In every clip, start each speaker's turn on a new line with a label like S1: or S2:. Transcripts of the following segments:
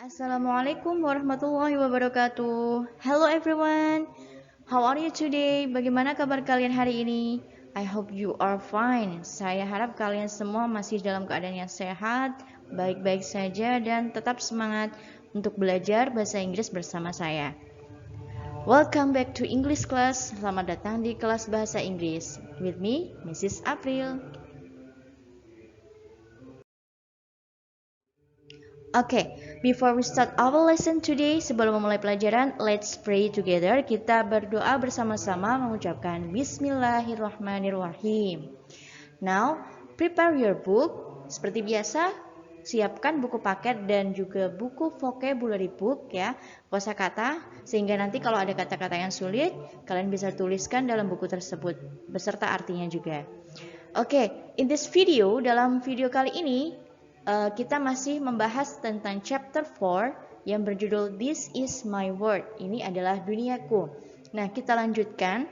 S1: Assalamualaikum warahmatullahi wabarakatuh. Hello everyone. How are you today? Bagaimana kabar kalian hari ini? I hope you are fine. Saya harap kalian semua masih dalam keadaan yang sehat, baik-baik saja dan tetap semangat untuk belajar bahasa Inggris bersama saya. Welcome back to English class. Selamat datang di kelas bahasa Inggris. With me, Mrs. April. Okay, before we start our lesson today, sebelum memulai pelajaran, let's pray together. Kita berdoa bersama-sama mengucapkan Bismillahirrahmanirrahim. Now, prepare your book. Seperti biasa, siapkan buku paket dan juga buku vocabulary book ya, kosakata, sehingga nanti kalau ada kata-kata yang sulit, kalian bisa tuliskan dalam buku tersebut beserta artinya juga. Oke, in this video, dalam video kali ini kita masih membahas tentang chapter 4 yang berjudul This is my world. Ini adalah duniaku. Nah, kita lanjutkan.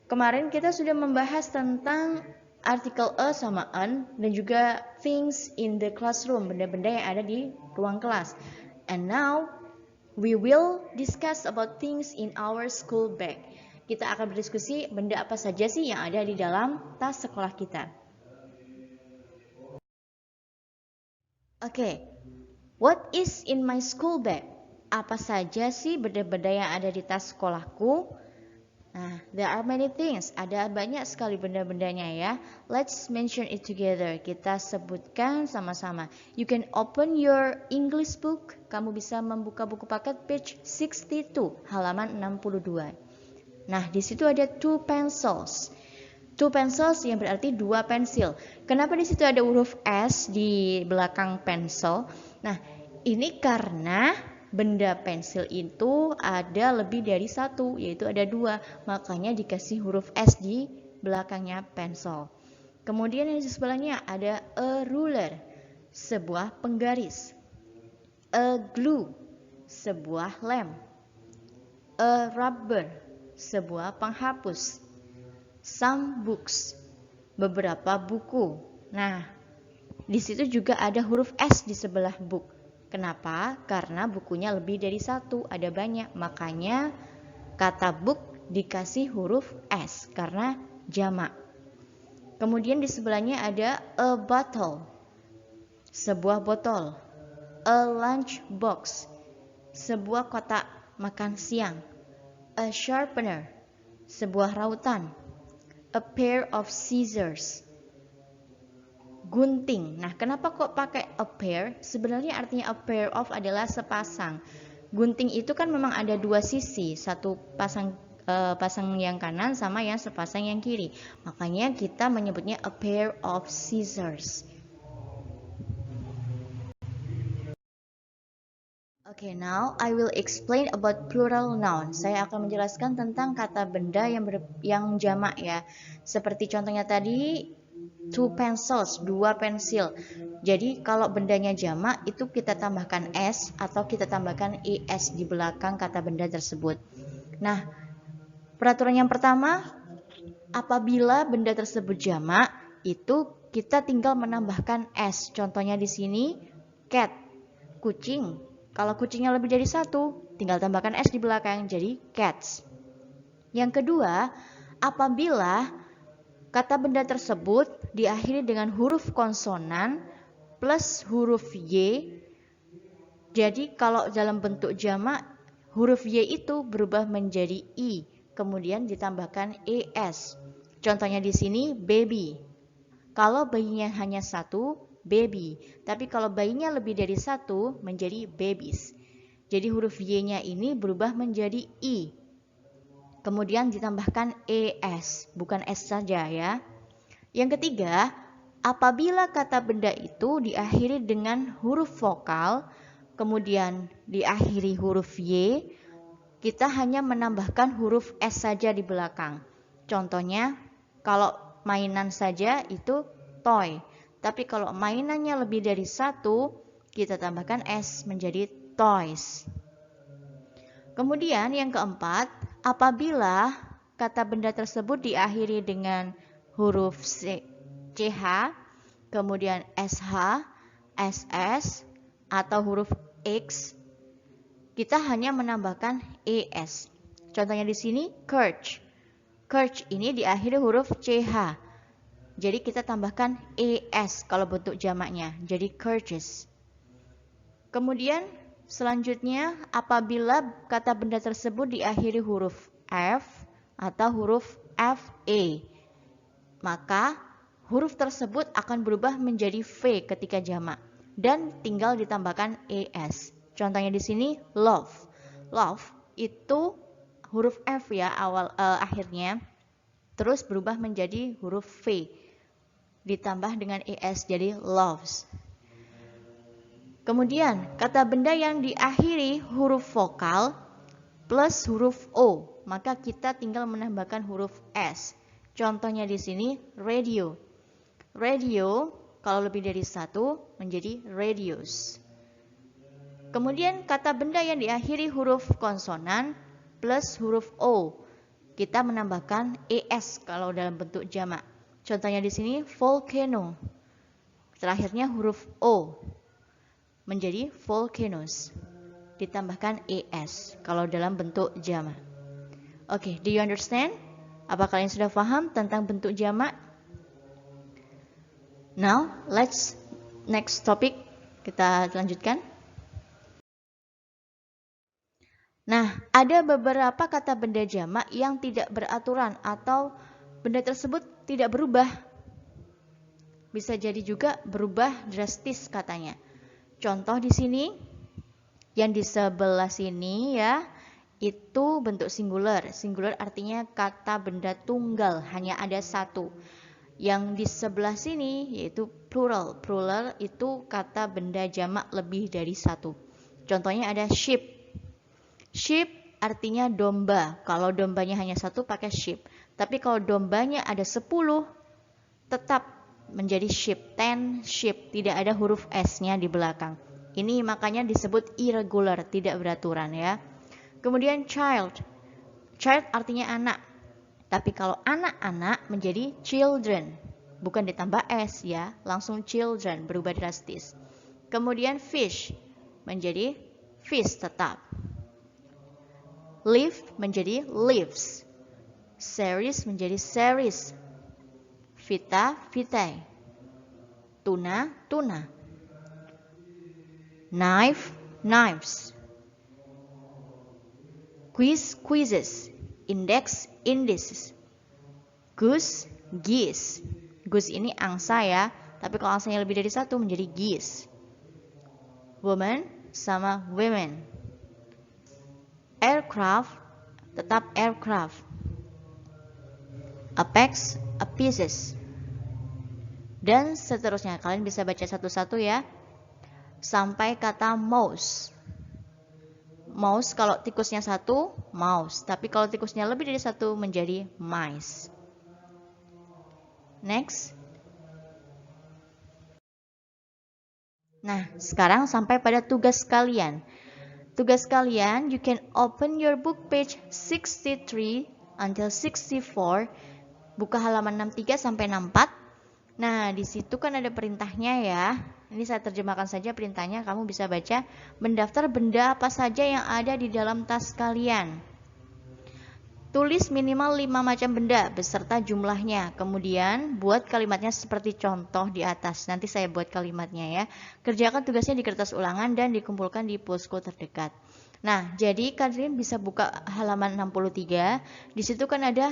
S1: Kemarin kita sudah membahas tentang artikel a sama an dan juga things in the classroom, benda-benda yang ada di ruang kelas. And now we will discuss about things in our school bag. Kita akan berdiskusi benda apa saja sih yang ada di dalam tas sekolah kita. Oke, what is in my school bag? Apa saja sih benda-benda yang ada di tas sekolahku? Nah, there are many things. Ada banyak sekali benda-bendanya ya. Let's mention it together. Kita sebutkan sama-sama. You can open your English book. Kamu bisa membuka buku paket page 62, halaman 62. Nah, di situ ada two pencils. Two pencils yang berarti dua pensil. Kenapa di situ ada huruf S di belakang pensil? Nah, ini karena benda pensil itu ada lebih dari satu, yaitu ada dua. Makanya dikasih huruf S di belakangnya pensil. Kemudian yang di sebelahnya ada a ruler, sebuah penggaris. A glue, sebuah lem. A rubber, sebuah penghapus. Some books, beberapa buku. Nah, di situ juga ada huruf S di sebelah book. Kenapa? Karena bukunya lebih dari satu, ada banyak. Makanya kata book dikasih huruf S karena jamak. Kemudian di sebelahnya ada a bottle, sebuah botol. A lunch box, sebuah kotak makan siang. A sharpener, sebuah rautan. A pair of scissors, gunting. Nah, kenapa kok pakai a pair? Sebenarnya artinya a pair of adalah sepasang. Gunting itu kan memang ada dua sisi, satu pasang yang kanan sama yang sepasang yang kiri. Makanya kita menyebutnya a pair of scissors. Okay, now I will explain about plural noun. Saya akan menjelaskan tentang kata benda yang jamak ya. Seperti contohnya tadi, two pencils, dua pensil. Jadi kalau bendanya jamak itu kita tambahkan s atau kita tambahkan es di belakang kata benda tersebut. Nah, peraturan yang pertama, apabila benda tersebut jamak, itu kita tinggal menambahkan s. Contohnya di sini, cat, kucing. Kalau kucingnya lebih dari satu, tinggal tambahkan S di belakang, jadi cats. Yang kedua, apabila kata benda tersebut diakhiri dengan huruf konsonan plus huruf Y, jadi kalau dalam bentuk jamak, huruf Y itu berubah menjadi I, kemudian ditambahkan ES. Contohnya di sini, baby. Kalau bayinya hanya satu, baby. Tapi kalau bayinya lebih dari satu, menjadi babies. Jadi huruf Y-nya ini berubah menjadi I. Kemudian ditambahkan ES, bukan S saja ya. Yang ketiga, apabila kata benda itu diakhiri dengan huruf vokal, kemudian diakhiri huruf Y, kita hanya menambahkan huruf S saja di belakang. Contohnya, kalau mainan saja itu toy. Tapi kalau mainannya lebih dari satu, kita tambahkan S menjadi toys. Kemudian yang keempat, apabila kata benda tersebut diakhiri dengan huruf CH, kemudian SH, SS, atau huruf X, kita hanya menambahkan es. Contohnya di sini courage. Courage ini diakhiri huruf ch. Jadi kita tambahkan es kalau bentuk jamaknya. Jadi courageous. Kemudian selanjutnya apabila kata benda tersebut diakhiri huruf f atau huruf fa, maka huruf tersebut akan berubah menjadi v ketika jamak dan tinggal ditambahkan es. Contohnya di sini love. Love itu huruf f ya akhirnya, terus berubah menjadi huruf v ditambah dengan es jadi loves. Kemudian kata benda yang diakhiri huruf vokal plus huruf o, maka kita tinggal menambahkan huruf s. Contohnya di sini radio. Radio kalau lebih dari satu menjadi radios. Kemudian kata benda yang diakhiri huruf konsonan plus huruf o, kita menambahkan es kalau dalam bentuk jamak. Contohnya di sini volcano. Terakhirnya huruf o menjadi volcanoes. Ditambahkan es kalau dalam bentuk jamak. Oke, do you understand? Apa kalian sudah paham tentang bentuk jamak? Now, let's next topic. Kita lanjutkan. Nah, ada beberapa kata benda jamak yang tidak beraturan atau benda tersebut tidak berubah. Bisa jadi juga berubah drastis katanya. Contoh di sini, yang di sebelah sini ya, itu bentuk singular. Singular artinya kata benda tunggal, hanya ada satu. Yang di sebelah sini yaitu plural. Plural itu kata benda jamak lebih dari satu. Contohnya ada sheep. Sheep artinya domba. Kalau dombanya hanya satu pakai sheep. Tapi kalau dombanya ada 10, tetap menjadi sheep. 10 sheep. Tidak ada huruf S-nya di belakang. Ini makanya disebut irregular, tidak beraturan ya. Kemudian child. Child artinya anak. Tapi kalau anak-anak menjadi children. Bukan ditambah S ya, langsung children, berubah drastis. Kemudian fish menjadi fish tetap. Leaf menjadi leaves. Series menjadi series. Vita, vitae. Tuna, tuna. Knife, knives. Quiz, quizzes. Index, indices. Goose, geese. Goose ini angsa ya, tapi kalau angsanya lebih dari satu menjadi geese. Woman sama women. Aircraft, tetap aircraft. Apex, apices. Dan seterusnya, kalian bisa baca satu-satu ya. Sampai kata mouse. Mouse kalau tikusnya satu, mouse. Tapi kalau tikusnya lebih dari satu menjadi mice. Next. Nah, sekarang sampai pada tugas kalian. Tugas kalian, you can open your book page 63 until 64. Buka halaman 63 sampai 64. Nah, di situ kan ada perintahnya ya. Ini saya terjemahkan saja perintahnya, kamu bisa baca. Mendaftar benda apa saja yang ada di dalam tas kalian. Tulis minimal 5 macam benda beserta jumlahnya. Kemudian buat kalimatnya seperti contoh di atas. Nanti saya buat kalimatnya ya. Kerjakan tugasnya di kertas ulangan dan dikumpulkan di posko terdekat. Nah, jadi kalian bisa buka halaman 63. Di situ kan ada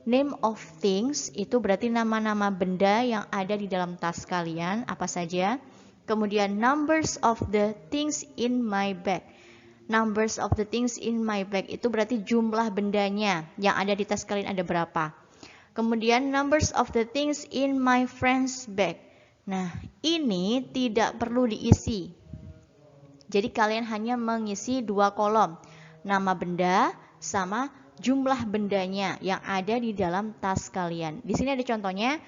S1: name of things, itu berarti nama-nama benda yang ada di dalam tas kalian, apa saja. Kemudian numbers of the things in my bag. Numbers of the things in my bag itu berarti jumlah bendanya yang ada di tas kalian ada berapa. Kemudian numbers of the things in my friend's bag. Nah, ini tidak perlu diisi. Jadi kalian hanya mengisi 2 kolom. Nama benda sama jumlah bendanya yang ada di dalam tas kalian. Di sini ada contohnya.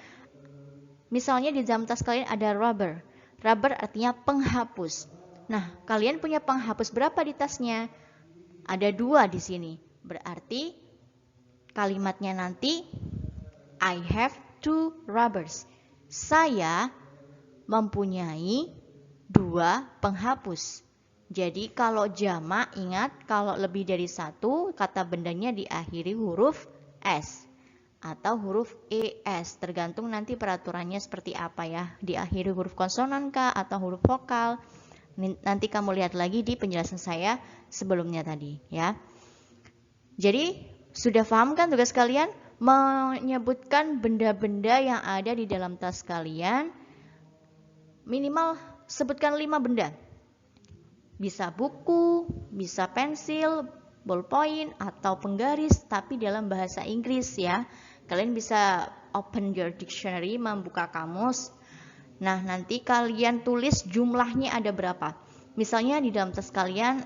S1: Misalnya di dalam tas kalian ada rubber. Rubber artinya penghapus. Nah, kalian punya penghapus berapa di tasnya? Ada 2 di sini. Berarti kalimatnya nanti I have 2 rubbers. Saya mempunyai 2 penghapus. Jadi kalau jamak, ingat kalau lebih dari satu, kata bendanya diakhiri huruf S atau huruf ES, tergantung nanti peraturannya seperti apa ya, diakhiri huruf konsonan kah atau huruf vokal. Nanti kamu lihat lagi di penjelasan saya sebelumnya tadi ya. Jadi sudah paham kan tugas kalian? Menyebutkan benda-benda yang ada di dalam tas kalian, minimal sebutkan 5 benda. Bisa buku, bisa pensil, ballpoint, atau penggaris, tapi dalam bahasa Inggris ya. Kalian bisa open your dictionary, membuka kamus. Nah, nanti kalian tulis jumlahnya ada berapa. Misalnya di dalam tas kalian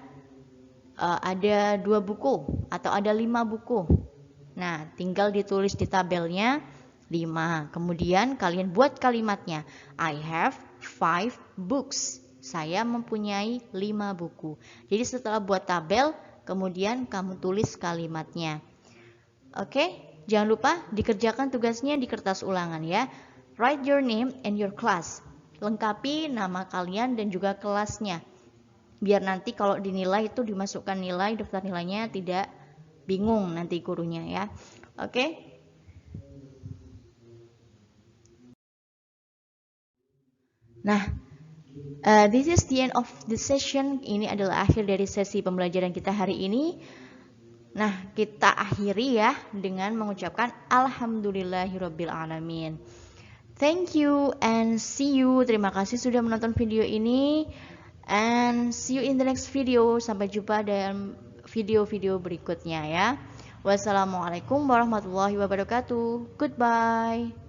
S1: ada 2 buku atau ada 5 buku. Nah, tinggal ditulis di tabelnya 5. Kemudian kalian buat kalimatnya. I have 5 books. Saya mempunyai 5 buku. Jadi setelah buat tabel, kemudian kamu tulis kalimatnya. Oke, jangan lupa dikerjakan tugasnya di kertas ulangan ya. Write your name and your class. Lengkapi nama kalian dan juga kelasnya. Biar nanti kalau dinilai itu dimasukkan nilai, daftar nilainya tidak bingung nanti gurunya ya. Oke. Nah, this is the end of the session. Ini adalah akhir dari sesi pembelajaran kita hari ini. Nah, kita akhiri ya dengan mengucapkan alhamdulillahirabbil alamin. Thank you and see you. Terima kasih sudah menonton video ini. And see you in the next video. Sampai jumpa dalam video-video berikutnya ya. Wassalamualaikum warahmatullahi wabarakatuh. Goodbye.